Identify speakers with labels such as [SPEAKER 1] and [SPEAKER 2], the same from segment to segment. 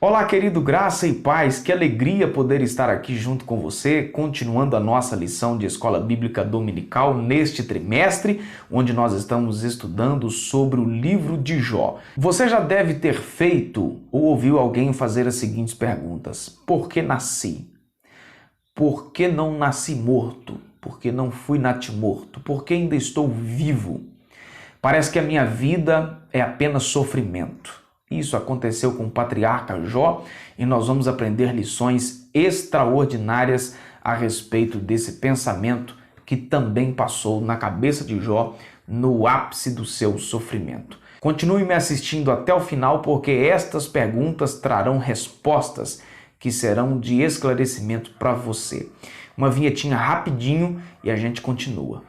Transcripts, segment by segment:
[SPEAKER 1] Olá, querido, graça e paz, que alegria poder estar aqui junto com você, continuando a nossa lição de Escola Bíblica Dominical neste trimestre, onde nós estamos estudando sobre o livro de Jó. Você já deve ter feito ou ouviu alguém fazer as seguintes perguntas: por que nasci? Por que não nasci morto? Por que não fui natimorto? Por que ainda estou vivo? Parece que a minha vida é apenas sofrimento. Isso aconteceu com o patriarca Jó e nós vamos aprender lições extraordinárias a respeito desse pensamento que também passou na cabeça de Jó no ápice do seu sofrimento. Continue me assistindo até o final, porque estas perguntas trarão respostas que serão de esclarecimento para você. Uma vinhetinha rapidinho e a gente continua.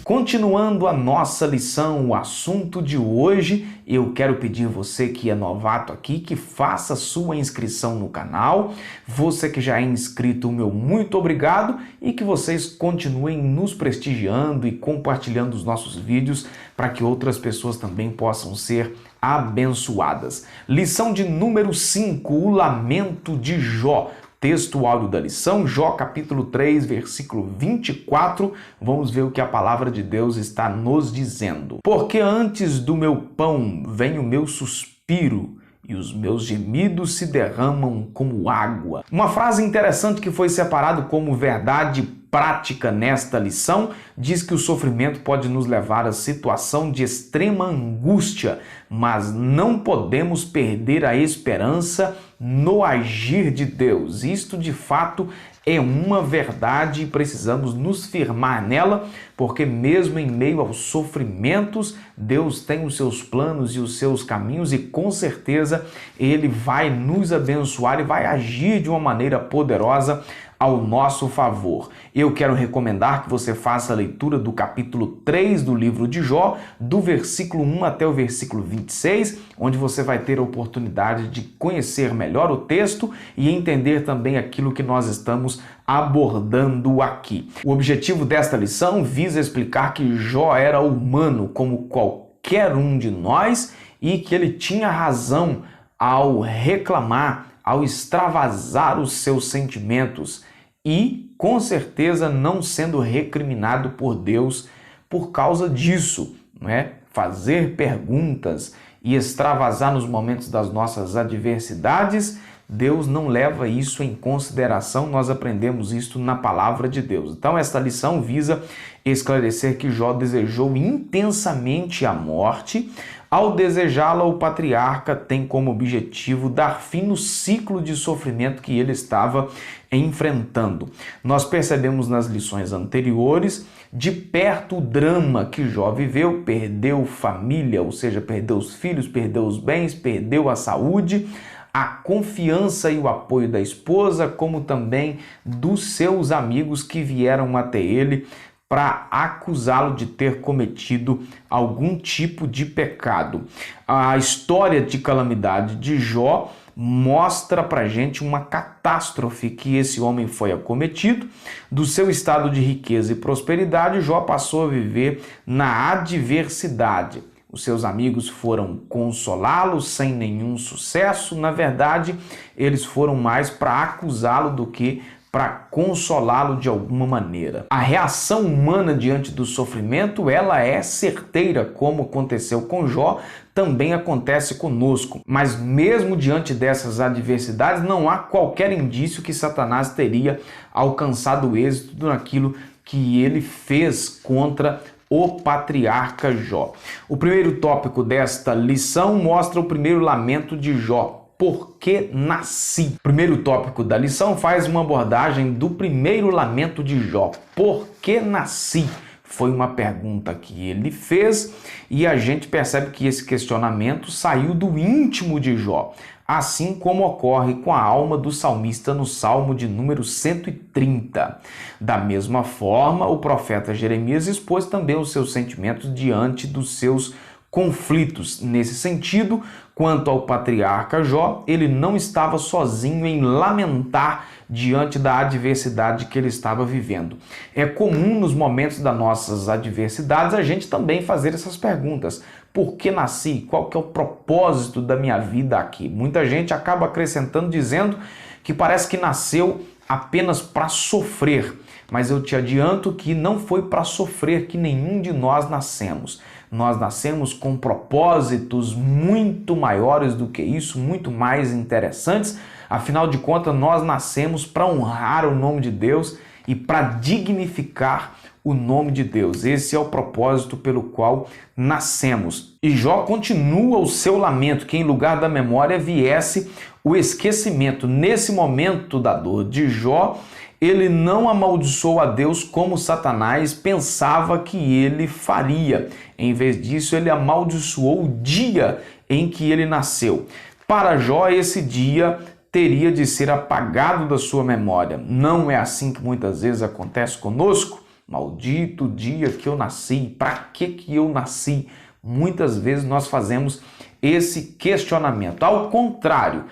[SPEAKER 1] Continuando a nossa lição, o assunto de hoje, eu quero pedir você que é novato aqui, que faça sua inscrição no canal. Você que já é inscrito, o meu muito obrigado, e que vocês continuem nos prestigiando e compartilhando os nossos vídeos para que outras pessoas também possam ser abençoadas. Lição de número 5, o lamento de Jó. Texto áudio da lição, Jó capítulo 3, versículo 24, vamos ver o que a palavra de Deus está nos dizendo. Porque antes do meu pão vem o meu suspiro, e os meus gemidos se derramam como água. Uma frase interessante que foi separado como verdade prática nesta lição diz que o sofrimento pode nos levar à situação de extrema angústia, mas não podemos perder a esperança no agir de Deus. Isto de fato é uma verdade e precisamos nos firmar nela, porque mesmo em meio aos sofrimentos, Deus tem os seus planos e os seus caminhos e com certeza Ele vai nos abençoar e vai agir de uma maneira poderosa ao nosso favor. Eu quero recomendar que você faça a leitura do capítulo 3 do livro de Jó, do versículo 1 até o versículo 26, onde você vai ter a oportunidade de conhecer melhor o texto e entender também aquilo que nós estamos abordando aqui. O objetivo desta lição visa explicar que Jó era humano como qualquer um de nós e que ele tinha razão ao reclamar, ao extravasar os seus sentimentos e, com certeza, não sendo recriminado por Deus por causa disso, não é? Fazer perguntas e extravasar nos momentos das nossas adversidades, Deus não leva isso em consideração, nós aprendemos isso na palavra de Deus. Então, esta lição visa esclarecer que Jó desejou intensamente a morte. Ao desejá-la, o patriarca tem como objetivo dar fim no ciclo de sofrimento que ele estava enfrentando. Nós percebemos nas lições anteriores de perto o drama que Jó viveu, perdeu família, ou seja, perdeu os filhos, perdeu os bens, perdeu a saúde, a confiança e o apoio da esposa, como também dos seus amigos que vieram até ele para acusá-lo de ter cometido algum tipo de pecado. A história de calamidade de Jó mostra para gente uma catástrofe que esse homem foi acometido. Do seu estado de riqueza e prosperidade, Jó passou a viver na adversidade. Os seus amigos foram consolá-lo sem nenhum sucesso. Na verdade, eles foram mais para acusá-lo do que para consolá-lo de alguma maneira. A reação humana diante do sofrimento, ela é certeira, como aconteceu com Jó, também acontece conosco. Mas mesmo diante dessas adversidades, não há qualquer indício que Satanás teria alcançado êxito naquilo que ele fez contra o patriarca Jó. O primeiro tópico desta lição mostra o primeiro lamento de Jó. Por que nasci? O primeiro tópico da lição faz uma abordagem do primeiro lamento de Jó. Por que nasci? Foi uma pergunta que ele fez e a gente percebe que esse questionamento saiu do íntimo de Jó, assim como ocorre com a alma do salmista no Salmo de número 130. Da mesma forma, o profeta Jeremias expôs também os seus sentimentos diante dos seus conflitos. Nesse sentido, quanto ao patriarca Jó, ele não estava sozinho em lamentar diante da adversidade que ele estava vivendo. É comum nos momentos das nossas adversidades a gente também fazer essas perguntas. Por que nasci? Qual que é o propósito da minha vida aqui? Muita gente acaba acrescentando dizendo que parece que nasceu apenas para sofrer. Mas eu te adianto que não foi para sofrer que nenhum de nós nascemos. Nós nascemos com propósitos muito maiores do que isso, muito mais interessantes. Afinal de contas, nós nascemos para honrar o nome de Deus e para dignificar o nome de Deus. Esse é o propósito pelo qual nascemos. E Jó continua o seu lamento, que em lugar da memória viesse o esquecimento. Nesse momento da dor de Jó, ele não amaldiçoou a Deus como Satanás pensava que ele faria. Em vez disso, ele amaldiçoou o dia em que ele nasceu. Para Jó, esse dia teria de ser apagado da sua memória. Não é assim que muitas vezes acontece conosco? Maldito dia que eu nasci, para que eu nasci? Muitas vezes nós fazemos esse questionamento. Ao contrário,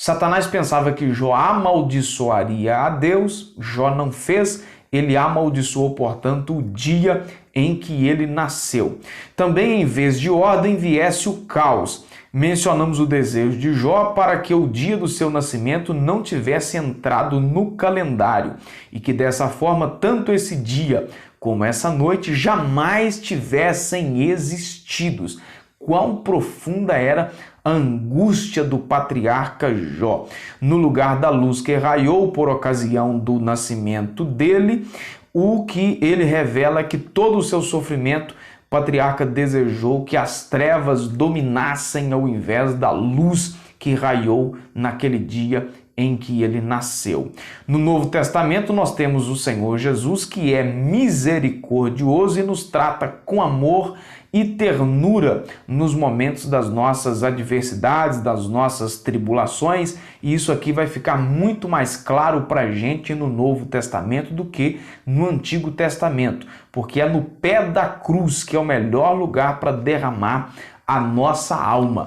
[SPEAKER 1] Satanás pensava que Jó amaldiçoaria a Deus, Jó não fez, ele amaldiçoou, portanto, o dia em que ele nasceu. Também, em vez de ordem, viesse o caos. Mencionamos o desejo de Jó para que o dia do seu nascimento não tivesse entrado no calendário e que dessa forma tanto esse dia como essa noite jamais tivessem existido. Quão profunda era a angústia do patriarca Jó. No lugar da luz que raiou por ocasião do nascimento dele, o que ele revela é que todo o seu sofrimento, o patriarca desejou que as trevas dominassem ao invés da luz que raiou naquele dia em que ele nasceu. No Novo Testamento nós temos o Senhor Jesus, que é misericordioso e nos trata com amor e ternura nos momentos das nossas adversidades, das nossas tribulações, e isso aqui vai ficar muito mais claro para a gente no Novo Testamento do que no Antigo Testamento, porque é no pé da cruz que é o melhor lugar para derramar a nossa alma.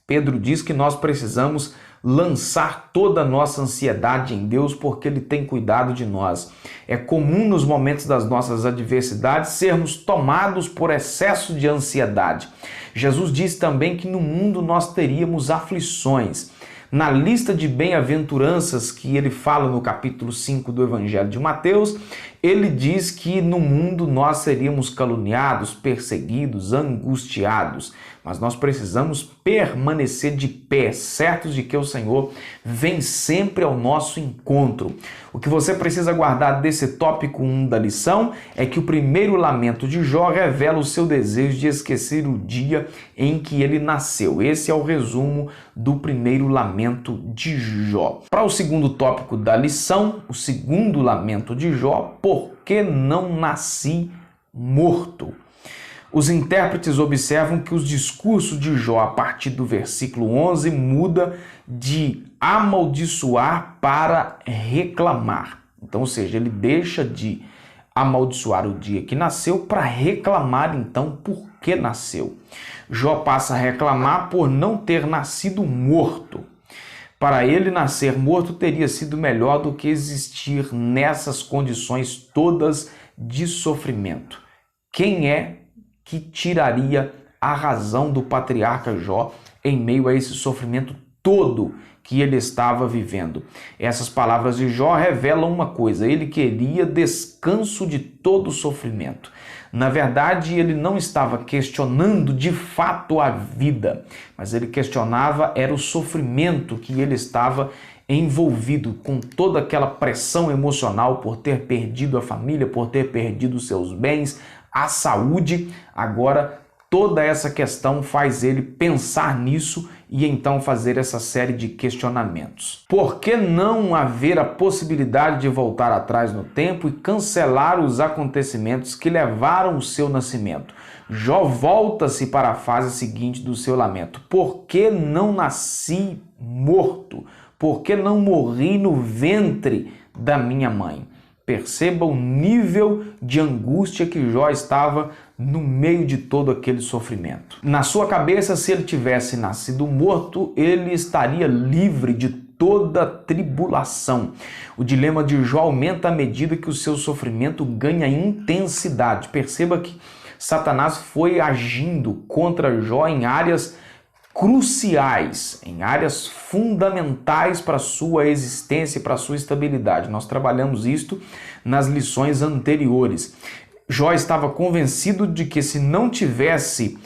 [SPEAKER 1] Pedro diz que nós precisamos lançar toda a nossa ansiedade em Deus porque Ele tem cuidado de nós. É comum nos momentos das nossas adversidades sermos tomados por excesso de ansiedade. Jesus diz também que no mundo nós teríamos aflições. Na lista de bem-aventuranças que ele fala no capítulo 5 do Evangelho de Mateus, ele diz que no mundo nós seríamos caluniados, perseguidos, angustiados, mas nós precisamos permanecer de pé, certos de que o Senhor vem sempre ao nosso encontro. O que você precisa guardar desse tópico 1 da lição é que o primeiro lamento de Jó revela o seu desejo de esquecer o dia em que ele nasceu. Esse é o resumo do primeiro lamento de Jó. Para o segundo tópico da lição, o segundo lamento de Jó, por que não nasci morto? Os intérpretes observam que os discursos de Jó, a partir do versículo 11, muda de amaldiçoar para reclamar. Então, ou seja, ele deixa de amaldiçoar o dia que nasceu para reclamar, então, por que nasceu. Jó passa a reclamar por não ter nascido morto. Para ele, nascer morto teria sido melhor do que existir nessas condições todas de sofrimento. Quem é que tiraria a razão do patriarca Jó em meio a esse sofrimento todo que ele estava vivendo? Essas palavras de Jó revelam uma coisa: ele queria descanso de todo o sofrimento. Na verdade, ele não estava questionando de fato a vida, mas ele questionava era o sofrimento que ele estava envolvido, com toda aquela pressão emocional por ter perdido a família, por ter perdido seus bens, a saúde. Agora, toda essa questão faz ele pensar nisso e então fazer essa série de questionamentos. Por que não haver a possibilidade de voltar atrás no tempo e cancelar os acontecimentos que levaram o seu nascimento? Jó volta-se para a fase seguinte do seu lamento. Por que não nasci morto? Por que não morri no ventre da minha mãe? Perceba o nível de angústia que Jó estava no meio de todo aquele sofrimento. Na sua cabeça, se ele tivesse nascido morto, ele estaria livre de toda tribulação. O dilema de Jó aumenta à medida que o seu sofrimento ganha intensidade. Perceba que Satanás foi agindo contra Jó em áreas cruciais, em áreas fundamentais para a sua existência e para a sua estabilidade. Nós trabalhamos isto nas lições anteriores. Jó estava convencido de que se não tivesse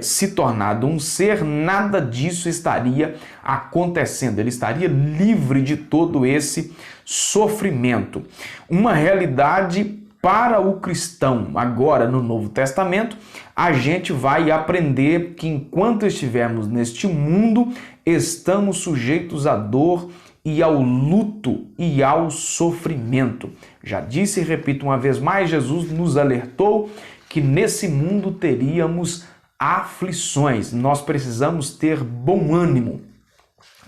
[SPEAKER 1] se tornado um ser, nada disso estaria acontecendo. Ele estaria livre de todo esse sofrimento. Uma realidade para o cristão. Agora, no Novo Testamento, a gente vai aprender que enquanto estivermos neste mundo, estamos sujeitos à dor e ao luto e ao sofrimento. Já disse e repito uma vez mais, Jesus nos alertou que nesse mundo teríamos aflições. Nós precisamos ter bom ânimo.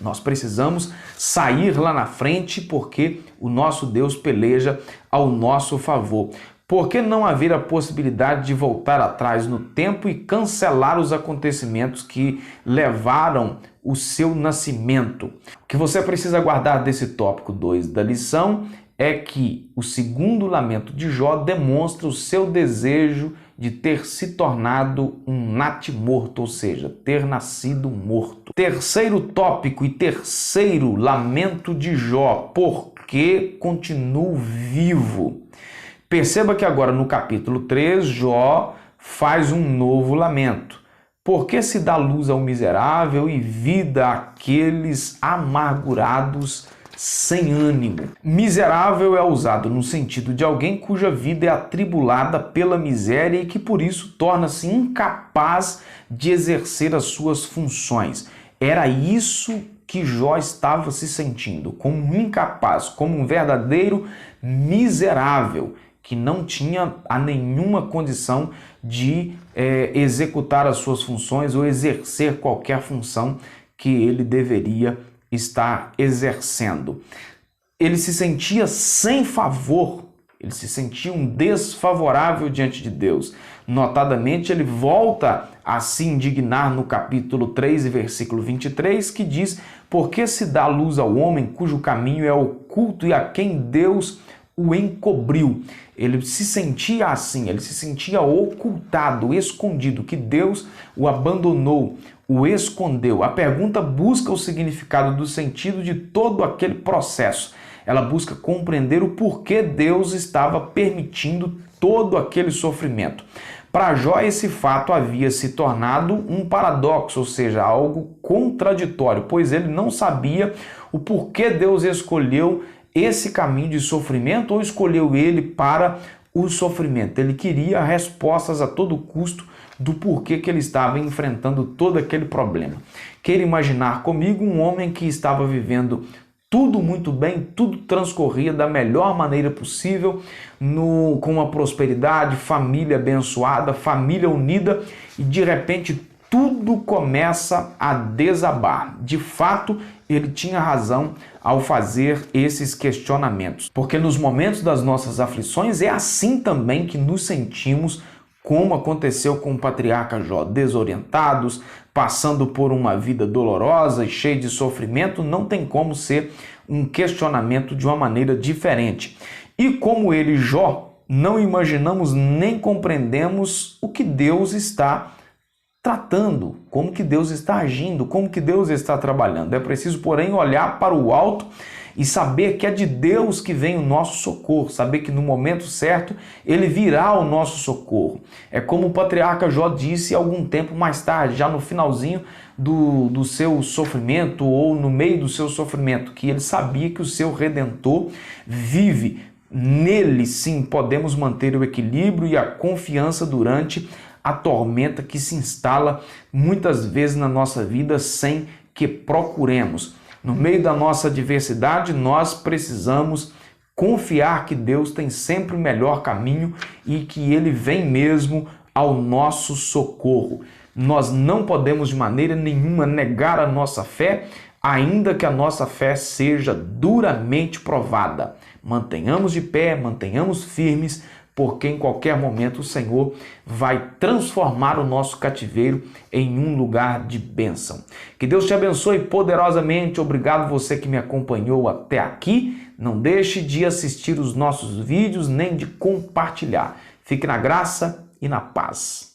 [SPEAKER 1] Nós precisamos sair lá na frente porque o nosso Deus peleja ao nosso favor. Por que não haver a possibilidade de voltar atrás no tempo e cancelar os acontecimentos que levaram o seu nascimento? O que você precisa guardar desse tópico 2 da lição é que o segundo lamento de Jó demonstra o seu desejo de ter se tornado um natimorto, ou seja, ter nascido morto. Terceiro tópico e terceiro lamento de Jó, por que continuo vivo? Perceba que agora no capítulo 3, Jó faz um novo lamento. Por que se dá luz ao miserável e vida àqueles amargurados sem ânimo? Miserável é usado no sentido de alguém cuja vida é atribulada pela miséria e que por isso torna-se incapaz de exercer as suas funções. Era isso que Jó estava se sentindo, como um incapaz, como um verdadeiro miserável, que não tinha a nenhuma condição de executar as suas funções ou exercer qualquer função que ele deveria estar exercendo. Ele se sentia sem favor, ele se sentia um desfavorável diante de Deus. Notadamente, ele volta a se indignar no capítulo 3 e versículo 23, que diz: "Por que se dá luz ao homem cujo caminho é oculto e a quem Deus o encobriu?" Ele se sentia assim, ele se sentia ocultado, escondido, que Deus o abandonou, o escondeu. A pergunta busca o significado do sentido de todo aquele processo. Ela busca compreender o porquê Deus estava permitindo todo aquele sofrimento. Para Jó, esse fato havia se tornado um paradoxo, ou seja, algo contraditório, pois ele não sabia o porquê Deus escolheu esse caminho de sofrimento ou escolheu ele para o sofrimento. Ele queria respostas a todo custo do porquê que ele estava enfrentando todo aquele problema. Queira imaginar comigo um homem que estava vivendo tudo muito bem, tudo transcorria da melhor maneira possível, com uma prosperidade, família abençoada, família unida, e de repente tudo começa a desabar. De fato, ele tinha razão ao fazer esses questionamentos, porque nos momentos das nossas aflições é assim também que nos sentimos, como aconteceu com o patriarca Jó, desorientados, passando por uma vida dolorosa e cheia de sofrimento. Não tem como ser um questionamento de uma maneira diferente. E como ele, Jó, não imaginamos nem compreendemos o que Deus está tratando, como que Deus está agindo, como que Deus está trabalhando. É preciso, porém, olhar para o alto e saber que é de Deus que vem o nosso socorro, saber que no momento certo ele virá ao nosso socorro. É como o patriarca Jó disse algum tempo mais tarde, já no finalzinho do seu sofrimento ou no meio do seu sofrimento, que ele sabia que o seu Redentor vive. Nele, sim, podemos manter o equilíbrio e a confiança durante a tormenta que se instala muitas vezes na nossa vida sem que procuremos. No meio da nossa adversidade, nós precisamos confiar que Deus tem sempre o melhor caminho e que Ele vem mesmo ao nosso socorro. Nós não podemos de maneira nenhuma negar a nossa fé, ainda que a nossa fé seja duramente provada. Mantenhamos de pé, mantenhamos firmes, porque em qualquer momento o Senhor vai transformar o nosso cativeiro em um lugar de bênção. Que Deus te abençoe poderosamente. Obrigado você que me acompanhou até aqui. Não deixe de assistir os nossos vídeos nem de compartilhar. Fique na graça e na paz.